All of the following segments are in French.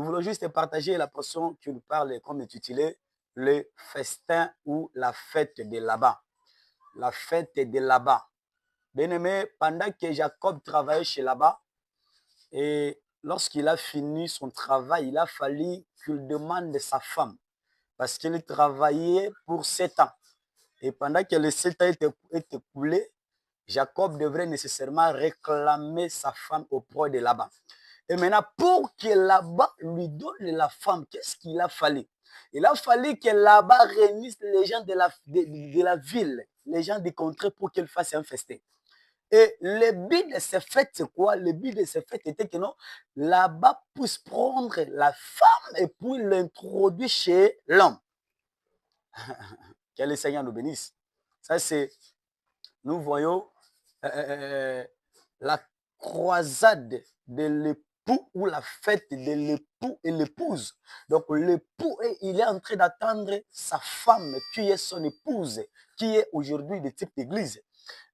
nous voulons juste partager la portion qui nous parle, comme intitulé, le festin ou la fête de Laban. La fête de Laban. Bien aimé, pendant que Jacob travaillait chez Laban, et lorsqu'il a fini son travail, il a fallu qu'il demande sa femme, parce qu'il travaillait pour 7 ans. Et pendant que les 7 ans étaient écoulés, Jacob devrait nécessairement réclamer sa femme auprès de Laban. Et maintenant, pour que Laban lui donne la femme, qu'est-ce qu'il a fallu? Il a fallu que Laban réunisse les gens de la ville, les gens des contrées, pour qu'ils fassent un festin. Et le but de ces fêtes, c'est quoi? Le but de ces fêtes était que non, Laban puisse prendre la femme et puis l'introduire chez l'homme. Que le Seigneur nous bénisse. Ça, c'est, nous voyons la croisade de l'époux ou la fête de l'époux et l'épouse. Donc, l'époux, il est en train d'attendre sa femme qui est son épouse, qui est aujourd'hui de type d'église.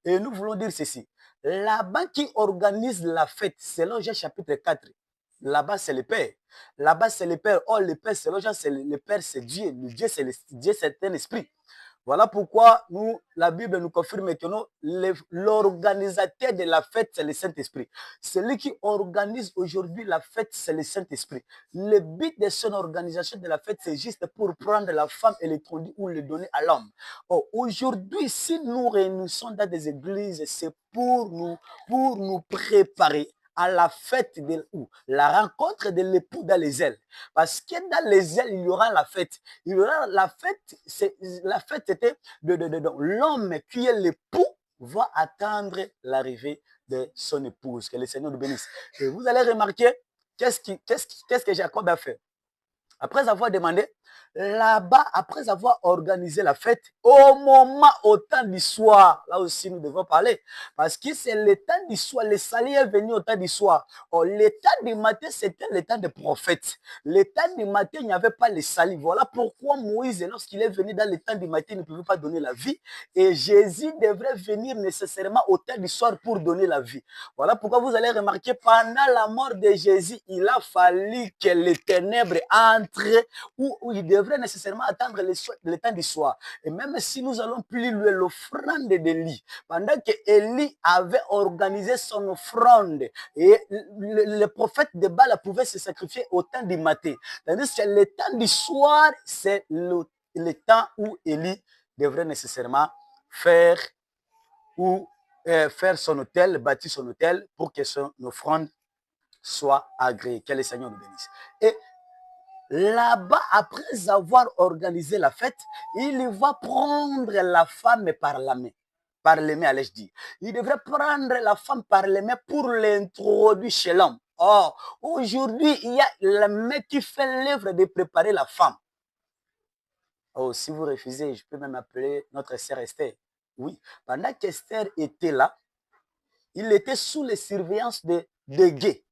Et nous voulons dire ceci. Là-bas qui organise la fête, selon Jean chapitre 4, là-bas c'est le Père. Là-bas c'est le Père. Oh, le Père, selon Jean, c'est le Père, c'est Dieu. Le Dieu, c'est un esprit. Voilà pourquoi la Bible nous confirme que l'organisateur de la fête, c'est le Saint-Esprit. Celui qui organise aujourd'hui la fête, c'est le Saint-Esprit. Le but de son organisation de la fête, c'est juste pour prendre la femme et l'introduire ou le donner à l'homme. Oh, aujourd'hui, si nous réunissons dans des églises, c'est pour nous préparer à la fête de la rencontre de l'époux dans les ailes. Parce que dans les ailes, il y aura la fête. Il y aura la fête, la fête c'était de l'homme qui est l'époux va attendre l'arrivée de son épouse. Que le Seigneur nous bénisse. Et vous allez remarquer qu'est-ce que Jacob a fait. Après avoir demandé, là-bas, après avoir organisé la fête, au temps du soir, là aussi nous devons parler, parce que c'est le temps du soir, le salut est venu au temps du soir. Oh, le temps du matin, c'était le temps des prophètes. Le temps du matin, il n'y avait pas le salut. Voilà pourquoi Moïse, lorsqu'il est venu dans le temps du matin, il ne pouvait pas donner la vie. Et Jésus devrait venir nécessairement au temps du soir pour donner la vie. Voilà pourquoi vous allez remarquer, pendant la mort de Jésus, il a fallu que les ténèbres entrent où il devrait nécessairement attendre le temps du soir. Et même si nous allons plus louer l'offrande d'Élie, pendant que Élie avait organisé son offrande et le prophète de Baal pouvait se sacrifier au temps du matin. Tandis que le temps du soir, c'est le temps où Élie devrait nécessairement faire son hôtel, bâtir son hôtel pour que son offrande soit agréée. Que le Seigneur nous bénisse. Et là-bas, après avoir organisé la fête, il va prendre la femme par la main. Par les mains, allais-je dire. Il devrait prendre la femme par les mains pour l'introduire chez l'homme. Or, aujourd'hui, il y a le mec qui fait l'œuvre de préparer la femme. Oh, si vous refusez, je peux même appeler notre sœur Esther. Oui, pendant qu'Esther était là, il était sous les surveillances de Gué.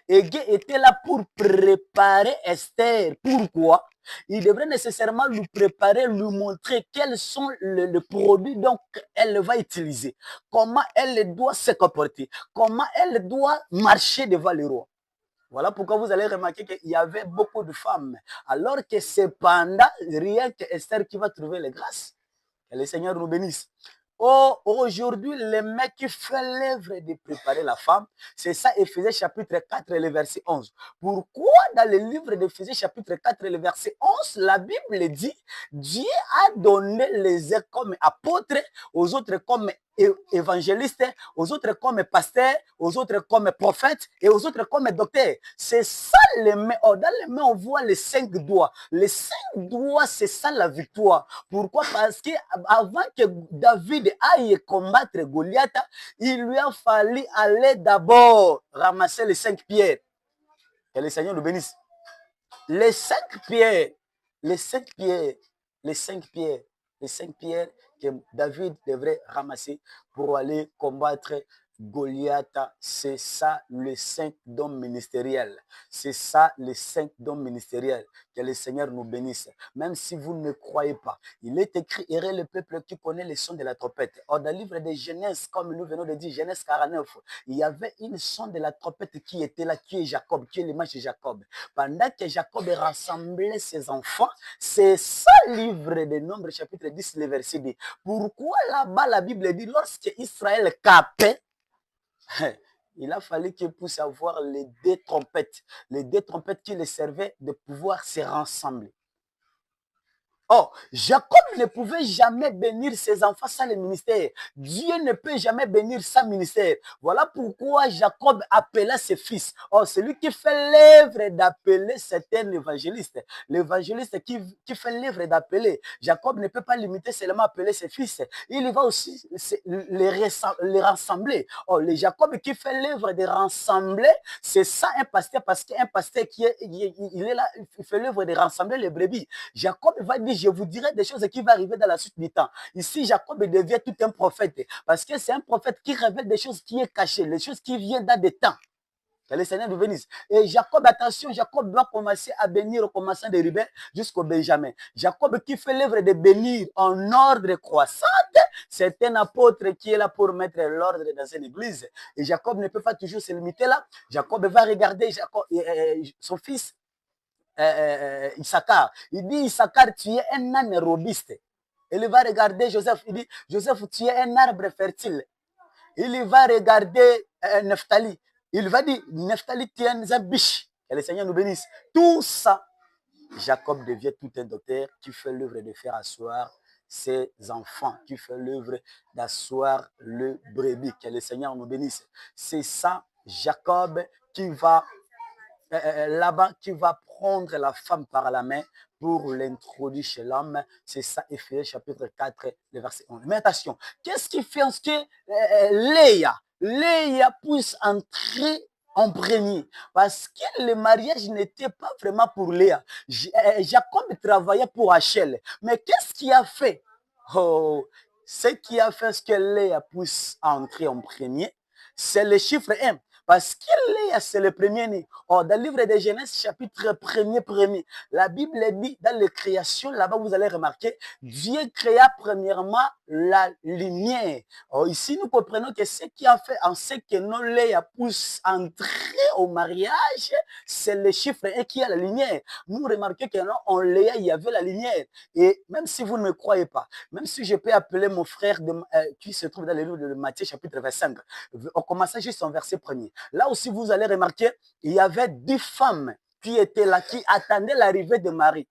Et Gué était là pour préparer Esther. Pourquoi? Il devrait nécessairement lui préparer, lui montrer quels sont les produits donc elle va utiliser, comment elle doit se comporter, comment elle doit marcher devant le roi. Voilà pourquoi vous allez remarquer qu'il y avait beaucoup de femmes, alors que cependant, rien que Esther qui va trouver les grâces. Que le Seigneur nous bénisse. Oh, aujourd'hui, le mec qui fait l'œuvre de préparer la femme, c'est ça, Éphésiens chapitre 4, le verset 11. Pourquoi dans le livre d'Éphésiens chapitre 4, le verset 11, la Bible dit, Dieu a donné les uns comme apôtres, aux autres comme évangélistes, aux autres comme pasteurs, aux autres comme prophètes et aux autres comme docteurs. C'est ça les mains. Oh, dans les mains, on voit les 5 doigts. Les 5 doigts, c'est ça la victoire. Pourquoi? Parce qu'avant que David aille combattre Goliath, il lui a fallu aller d'abord ramasser les 5 pierres. Que le Seigneur nous bénisse. Les 5 pierres, les 5 pierres, les 5 pierres, les 5 pierres que David devrait ramasser pour aller combattre Goliath, c'est ça le 5 dons ministériels. C'est ça les 5 dons ministériels. Que le Seigneur nous bénisse. Même si vous ne croyez pas, il est écrit, errez le peuple qui connaît les sons de la trompette. Or, dans le livre de Genèse, comme nous venons de dire, Genèse 49, il y avait une son de la trompette qui était là, qui est Jacob, qui est l'image de Jacob. Pendant que Jacob rassemblait ses enfants, c'est ça le livre de Nombres, chapitre 10, le verset 10. Pourquoi là-bas la Bible dit, lorsque Israël capait, il a fallu qu'il puisse avoir les deux trompettes qui les servaient de pouvoir se rassembler. Oh, Jacob ne pouvait jamais bénir ses enfants sans le ministère. Dieu ne peut jamais bénir sans ministère. Voilà pourquoi Jacob appela ses fils. Oh, celui qui fait l'œuvre d'appeler certains évangélistes. L'évangéliste qui fait l'œuvre d'appeler. Jacob ne peut pas limiter seulement appeler ses fils. Il va aussi les rassembler. Oh, le Jacob qui fait l'œuvre de rassembler, c'est ça un pasteur, parce qu'un pasteur il est là, il fait l'œuvre de rassembler les brebis. Jacob va dire, je vous dirai des choses qui vont arriver dans la suite du temps. Ici, Jacob devient tout un prophète, parce que c'est un prophète qui révèle des choses qui sont cachées, les choses qui viennent dans des temps. Que le Seigneur nous bénisse. Et Jacob, attention, Jacob doit commencer à bénir au commençant de Ruben jusqu'au Benjamin. Jacob qui fait l'œuvre de bénir en ordre croissant, c'est un apôtre qui est là pour mettre l'ordre dans une église. Et Jacob ne peut pas toujours se limiter là. Jacob va regarder son fils Issachar. Il dit, Issachar, tu es un âne robuste. Il va regarder Joseph. Il dit, Joseph, tu es un arbre fertile. Il va regarder Nephtali. Il va dire, Nephtali, tu es un biche. Que le Seigneur nous bénisse. Tout ça, Jacob devient tout un docteur qui fait l'œuvre de faire asseoir ses enfants, qui fait l'œuvre d'asseoir le brebis. Que le Seigneur nous bénisse. C'est ça, Jacob, qui va là-bas, qui va prendre la femme par la main pour l'introduire chez l'homme. C'est ça, Éphésiens chapitre 4, le verset 11. Mais attention, qu'est-ce qui fait en ce que Léa puisse entrer en premier? Parce que le mariage n'était pas vraiment pour Léa. Jacob travaillait pour Rachel. Mais qu'est-ce qui a fait? Oh, ce qui a fait ce que Léa puisse entrer en premier, c'est le chiffre 1. Parce que Léa, c'est le premier-né. Or, dans le livre de Genèse, chapitre 1er, la Bible dit, dans la création, là-bas, vous allez remarquer, Dieu créa premièrement la lumière. Or, ici, nous comprenons que ce qui a fait en ce que nos Léa poussent entrer au mariage, c'est le chiffre 1 qui a la lumière. Nous remarquons que non, en Léa, il y avait la lumière. Et même si vous ne me croyez pas, même si je peux appeler mon frère qui se trouve dans le livre de Matthieu, chapitre 25, on commence juste en verset 1er. Là aussi, vous allez remarquer, il y avait 10 femmes qui étaient là, qui attendaient l'arrivée de Marie.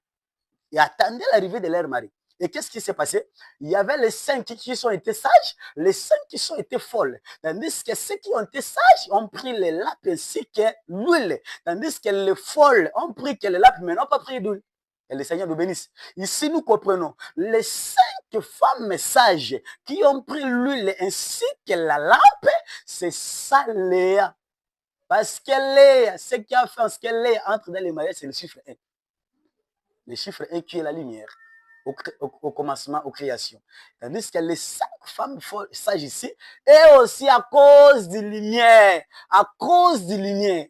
Ils attendaient l'arrivée de leur mari. Et qu'est-ce qui s'est passé? Il y avait les 5 qui ont été sages, les 5 qui ont été folles. Tandis que ceux qui ont été sages ont pris les lapes ainsi que l'huile. Tandis que les folles ont pris que les lapes, mais n'ont pas pris d'huile. Et le Seigneur nous bénisse. Ici, nous comprenons les 5 femmes sages qui ont pris l'huile ainsi que la lampe, c'est ça Léa. Parce que Léa, ce qui a fait ce que Léa entre dans les mariages, c'est le chiffre 1. Le chiffre 1 qui est la lumière au commencement, aux créations. Tandis que les 5 femmes sages ici, et aussi à cause de lumière. À cause de lumière.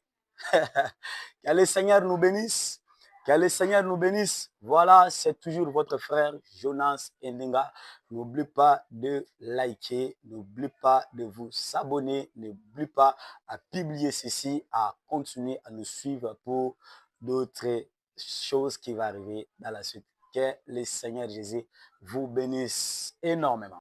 Que le Seigneur nous bénisse. Que le Seigneur nous bénisse. Voilà, c'est toujours votre frère Jonas Endinga. N'oublie pas de liker, n'oublie pas de vous abonner, n'oublie pas à publier ceci, à continuer à nous suivre pour d'autres choses qui vont arriver dans la suite. Que le Seigneur Jésus vous bénisse énormément.